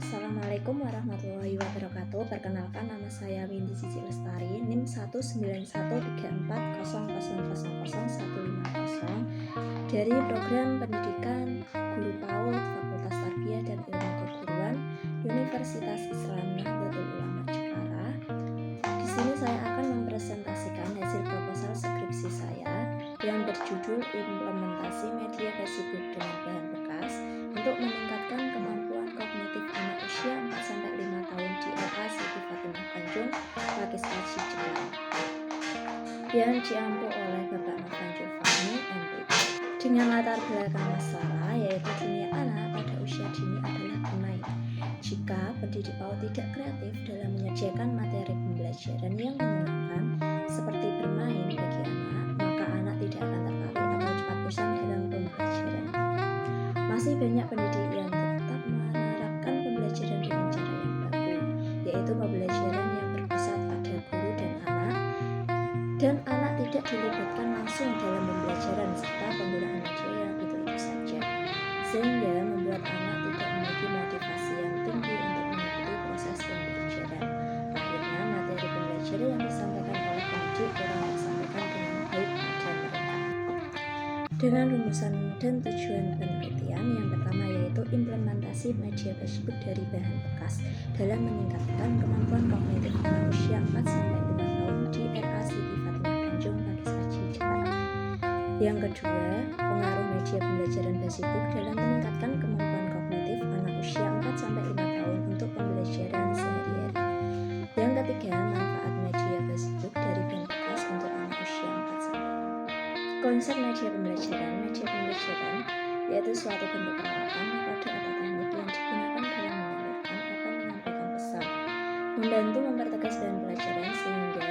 Assalamualaikum warahmatullahi wabarakatuh. Perkenalkan, nama saya Windy Cici Lestari, NIM 1913400000150 dari Program Pendidikan Guru PAUD Fakultas Tarbiyah dan Ilmu Keguruan Universitas Islam Nahdlatul Ulama Jepara. Di sini saya akan mempresentasikan hasil proposal skripsi saya yang berjudul Implementasi Media Facebook dengan Bahan Bekas untuk meningkatkan kemampuan kognitif anak usia 4-5 tahun di RA Siti Fatimah Tanjung, Pakis Aji, Jepara, yang diampu oleh Bapak Novan Giovanni, MPD. Dengan latar belakang masalah yaitu dunia anak pada usia dini adalah bermain. Jika pendidik PAUD tidak kreatif dalam menyediakan materi pembelajaran yang menyenangkan seperti bermain bagi anak, maka anak tidak akan tertarik atau cepat bosan dalam pembelajaran. Masih banyak pendidik yang tetap menerapkan pembelajaran dengan cara yang baku, yaitu pembelajaran yang berpusat pada guru dan anak tidak dilibatkan langsung dalam pembelajaran serta penggunaan media yang itu-itu saja, sehingga membuat anak tidak memiliki motivasi yang tinggi untuk mengikuti proses pembelajaran. Akhirnya materi pembelajaran yang disampaikan oleh pendidik kurang tersampaikan dengan baik pada mereka. Dengan rumusan dan tujuan penelitian yang pertama yaitu implementasi media Facebook dari bahan bekas dalam meningkatkan kemampuan kognitif anak usia 4-5 tahun di RA Siti Fatimah Tanjung, Pakis Aji, Jepara. Yang kedua, pengaruh media pembelajaran Facebook dalam meningkatkan kemampuan kognitif anak usia 4-5 tahun untuk pembelajaran sehari-hari. Yang ketiga, manfaat media Facebook dari bahan bekas untuk anak usia 4-5. Konsep media pembelajaran yaitu suatu bentuk peralatan, metode atau teknik yang digunakan dalam menyalurkan atau menyampaikan pesan, membantu mempertegas bahan pelajaran sehingga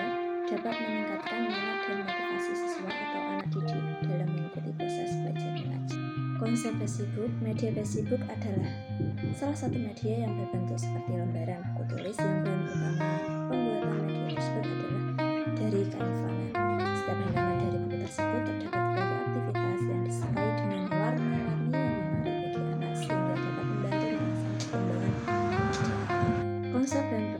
dapat meningkatkan minat dan motivasi siswa atau anak didik dalam mengikuti proses belajar mengajar. Konsep Facebook, media Facebook adalah salah satu media yang berbentuk seperti lembaran buku tulis yang bahan utama pembuatan media tersebut adalah dari kain flanel. Setiap halaman dari buku tersebut terdapat berbagai aktivitas yang disertai dengan warna-warni yang menarik bagi anak sehingga dapat membantu melaksanakan perkembangan anak. Konsep bahan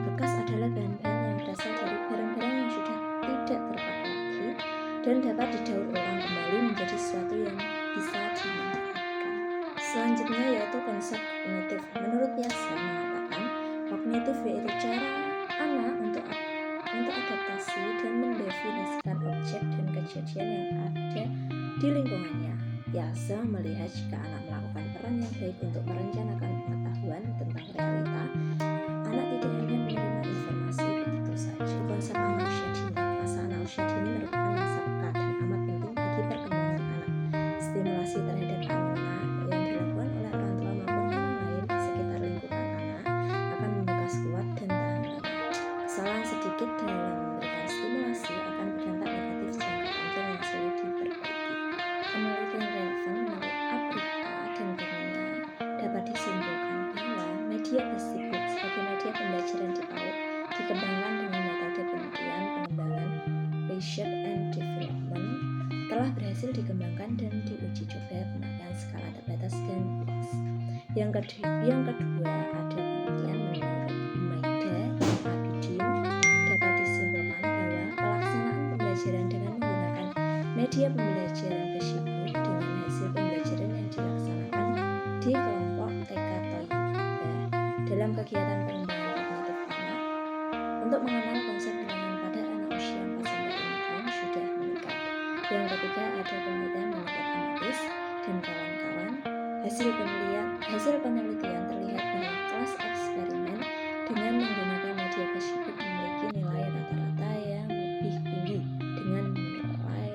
bekas adalah bahan-bahan yang berasal dari barang-barang yang sudah tidak terpakai lagi dan dapat didaur ulang kembali menjadi sesuatu yang bisa dimanfaatkan. Selanjutnya yaitu konsep kognitif. Menurut Piaget mengatakan kognitif yaitu cara anak untuk adaptasi dan mendefinisikan objek dan kejadian yang ada di lingkungannya. Piaget melihat jika anak melakukan peran yang baik untuk merencanakan pengetahuan tentang realita, anak tidak hanya menerima informasi begitu saja. Konsep anak usia dini. Masa anak usia dini merupakan masa peka dan amat penting bagi perkembangan anak. Stimulasi terhadap anak yang dilakukan oleh orang tua maupun orang lain di sekitar lingkungan anak akan membekas kuat dan tahan lama. Kesalahan sedikit dalam memberikan stimulasi akan berdampak negatif jangka panjang yang sulit diperbaiki. Penelitian relevan menurut Abrita dan Bernia dapat disimpulkan bahwa media Facebook sebagai media pembelajaran di PAUD dikembangkan dengan metode pengembangan research and development telah berhasil dikembangkan dan diuji coba pemakaian skala terbatas dan luas. Yang kedua ada penelitian menurut Maida dan Abidin dapat disimpulkan bahwa pelaksanaan pembelajaran dengan menggunakan media pembelajaran Facebook dengan hasil pembelajaran yang dilaksanakan di kelompok TK Toiba dalam kegiatan pengembangan kognitif anak untuk mengenal konsep bilangan pada anak usia 4-5 tahun sudah meningkat. Yang ketiga ada penelitian menurut Amatis dan kawan-kawan. Hasil penelitian terlihat bahwa kelas eksperimen dengan menggunakan media Facebook memiliki nilai rata-rata yang lebih tinggi dengan nilai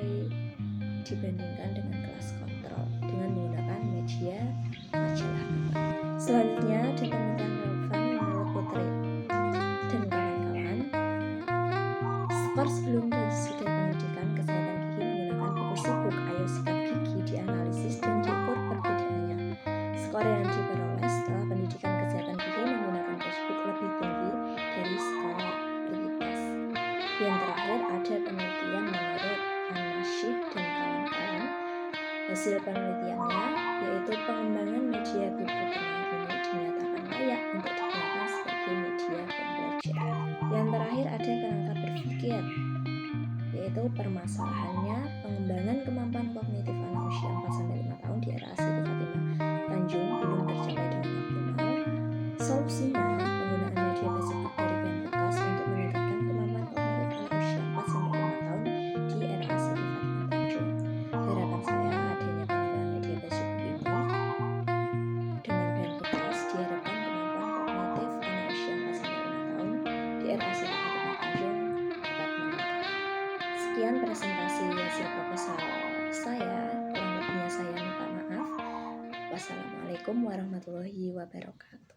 dibandingkan dengan kelas kontrol dengan menggunakan media majalah. Selanjutnya ada penelitian relevan menurut Putri dan kawan-kawan. Skor sebelum dan sesudah pendidikan kesehatan gigi menggunakan buku SIBUK Ayo Sikat Gigi dianalisis dan diukur perbedaannya. Skor yang diperoleh setelah pendidikan kesehatan gigi menggunakan Facebook lebih tinggi dari skor prioritas. Yang terakhir ada penelitian menurut An-Nasyih dan kawan-kawan. Hasil penelitiannya yaitu pengembangan media buku tenang ini dinyatakan layak permasalahannya pengembangan kemampuan kognitif anak usia 4-5 tahun di era Siti Fatimah Tanjung belum tercapai dengan optimal. Solusinya, penggunaan media basic dari bahan bekas untuk meningkatkan kemampuan kognitif anak usia 4-5 tahun di era Siti Fatimah Tanjung. Harapan saya adanya penggunaan media basic ini dengan bahan bekas diharapkan kemampuan kognitif anak usia 4-5 tahun di era Siti Fatimah Tanjung dapat meningkat. Sekian presentasi hasil proposal saya, kurang lebihnya saya minta maaf. Wassalamualaikum warahmatullahi wabarakatuh.